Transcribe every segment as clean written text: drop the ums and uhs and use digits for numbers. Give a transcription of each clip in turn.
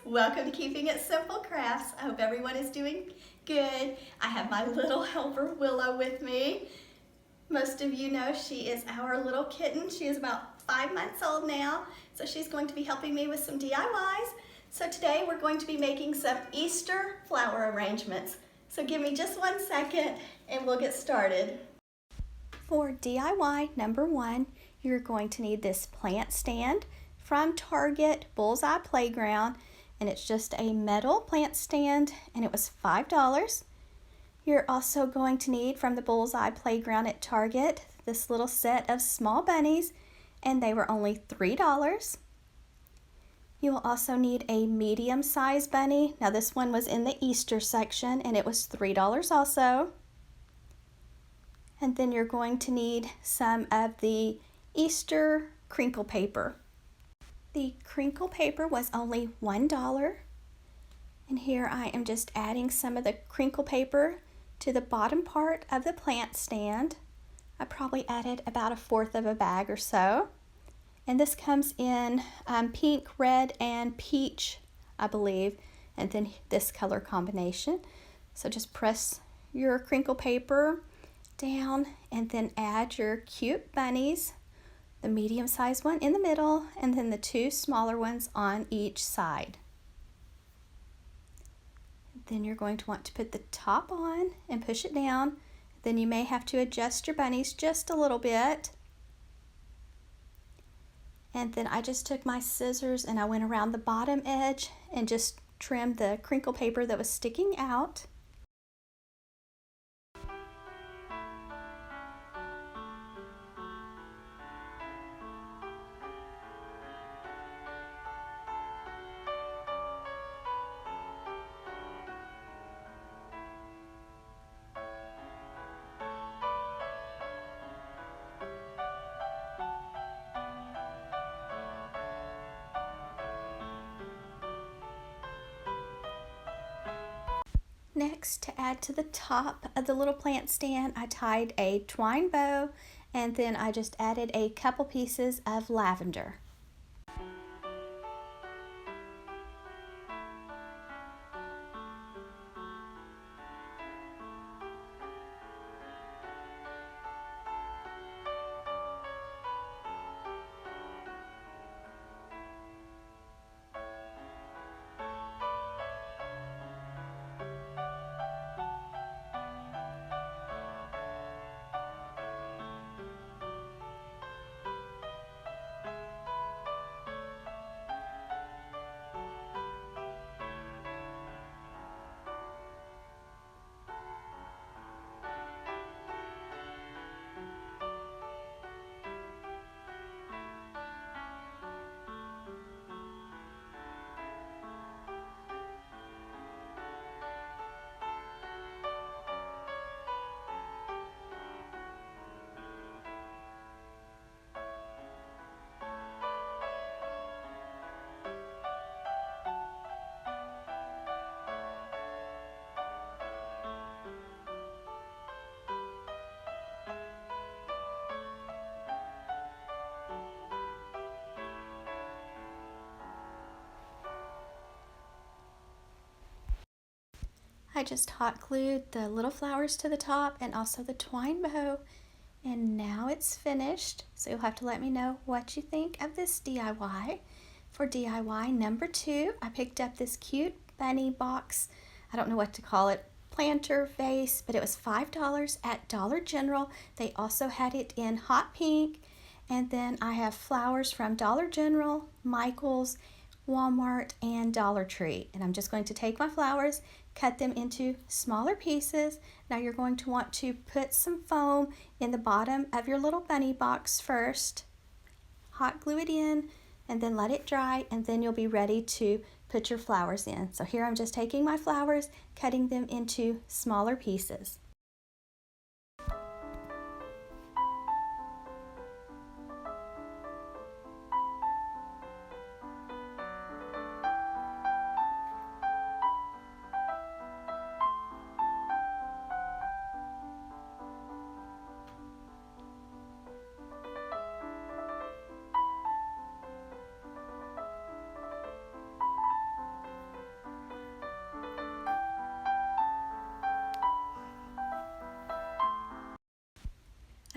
Welcome to Keeping It Simple Crafts. I hope everyone is doing good. I have my little helper Willow with me. Most of you know she is our little kitten. She is about 5 months old now, so she's going to be helping me with some DIYs. So today we're going to be making some Easter flower arrangements. So give me just 1 second and we'll get started. For DIY number 1, you're going to need this plant stand from Target Bullseye Playground, and it's just a metal plant stand, and it was $5. You're also going to need from the Bullseye Playground at Target this little set of small bunnies, and they were only $3. You will also need a medium-sized bunny. Now this one was in the Easter section, and it was $3 also. And then you're going to need some of the Easter crinkle paper. The crinkle paper was only $1. And here I am just adding some of the crinkle paper to the bottom part of the plant stand. I probably added about 1/4 of a bag or so. And this comes in pink, red, and peach, I believe, and then this color combination. So just press your crinkle paper down and then add your cute bunnies, the medium-sized one in the middle, and then the 2 smaller ones on each side. Then you're going to want to put the top on and push it down. Then you may have to adjust your bunnies just a little bit. And then I just took my scissors and I went around the bottom edge and just trimmed the crinkle paper that was sticking out. Next, to add to the top of the little plant stand, I tied a twine bow, and then I just added a couple pieces of lavender. I just hot glued the little flowers to the top and also the twine bow, and now it's finished. So you'll have to let me know what you think of this DIY. For DIY number 2, I picked up this cute bunny box. I don't know what to call it, planter vase, but it was $5 at Dollar General. They also had it in hot pink. And then I have flowers from Dollar General, Michael's, Walmart, and Dollar Tree. And I'm just going to take my flowers, cut them into smaller pieces. Now you're going to want to put some foam in the bottom of your little bunny box first. Hot glue it in and then let it dry, and then you'll be ready to put your flowers in. So here I'm just taking my flowers, cutting them into smaller pieces.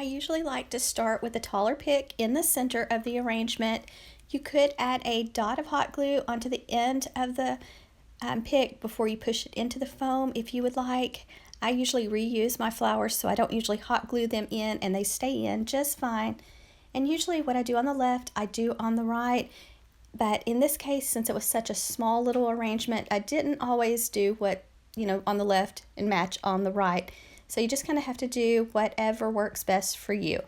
I usually like to start with a taller pick in the center of the arrangement. You could add a dot of hot glue onto the end of the pick before you push it into the foam if you would like. I usually reuse my flowers, so I don't usually hot glue them in, and they stay in just fine. And usually what I do on the left, I do on the right. But in this case, since it was such a small little arrangement, I didn't always do what, on the left and match on the right. So you just kind of have to do whatever works best for you.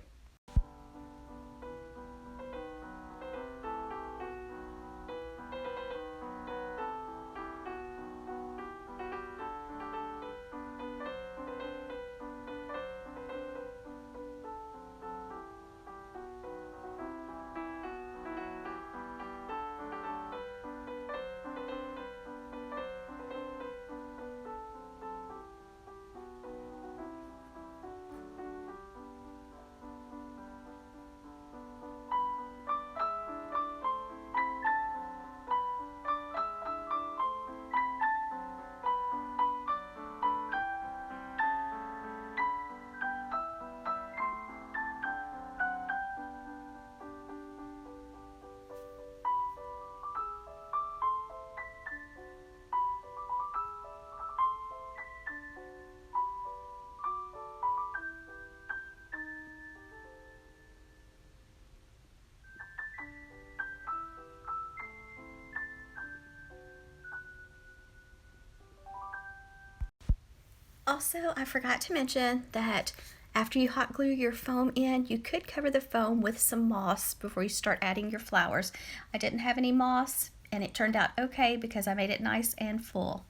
Also, I forgot to mention that after you hot glue your foam in, you could cover the foam with some moss before you start adding your flowers. I didn't have any moss, and it turned out okay because I made it nice and full.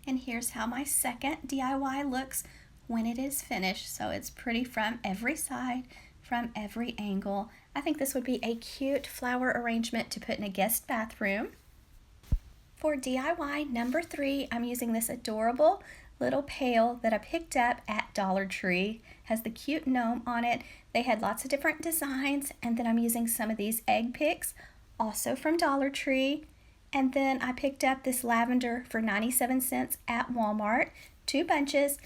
And here's how my second DIY looks when it is finished. So it's pretty from every side, from every angle. I think this would be a cute flower arrangement to put in a guest bathroom. For DIY number 3, I'm using this adorable little pail that I picked up at Dollar Tree. Has the cute gnome on it. They had lots of different designs, and then I'm using some of these egg picks, also from Dollar Tree. And then I picked up this lavender for 97 cents at Walmart, 2 bunches,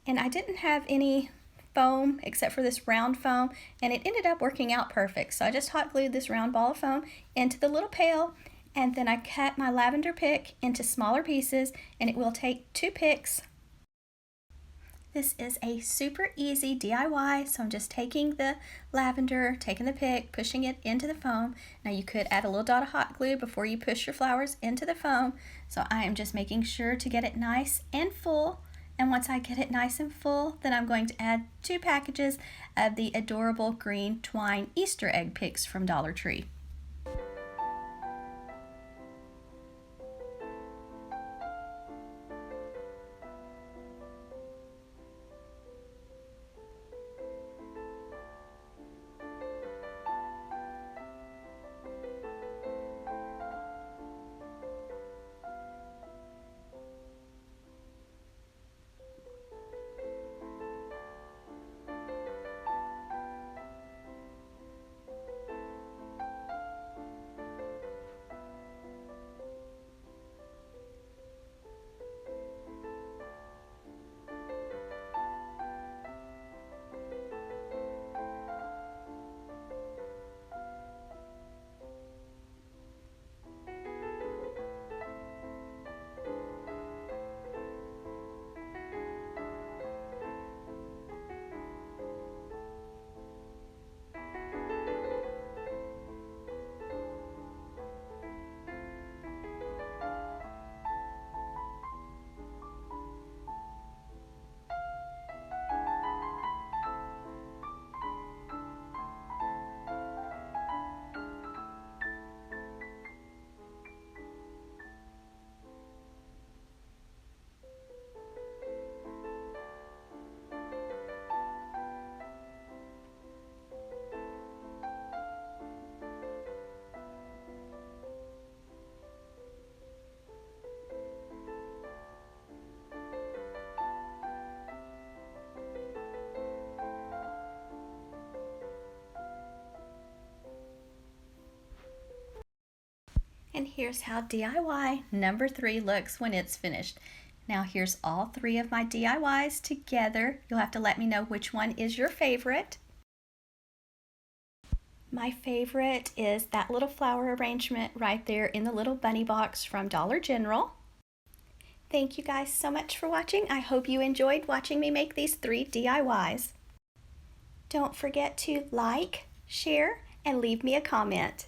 and I didn't have any foam except for this round foam, and it ended up working out perfect. So I just hot glued this round ball of foam into the little pail, and then I cut my lavender pick into smaller pieces, and it will take 2 picks. This is a super easy DIY, so I'm just taking the lavender, taking the pick, pushing it into the foam. Now you could add a little dot of hot glue before you push your flowers into the foam. So I am just making sure to get it nice and full. And once I get it nice and full, then I'm going to add 2 packages of the adorable green twine Easter egg picks from Dollar Tree. And here's how DIY number 3 looks when it's finished. Now here's all 3 of my DIYs together. You'll have to let me know which one is your favorite. My favorite is that little flower arrangement right there in the little bunny box from Dollar General. Thank you guys so much for watching. I hope you enjoyed watching me make these 3 DIYs. Don't forget to like, share, and leave me a comment.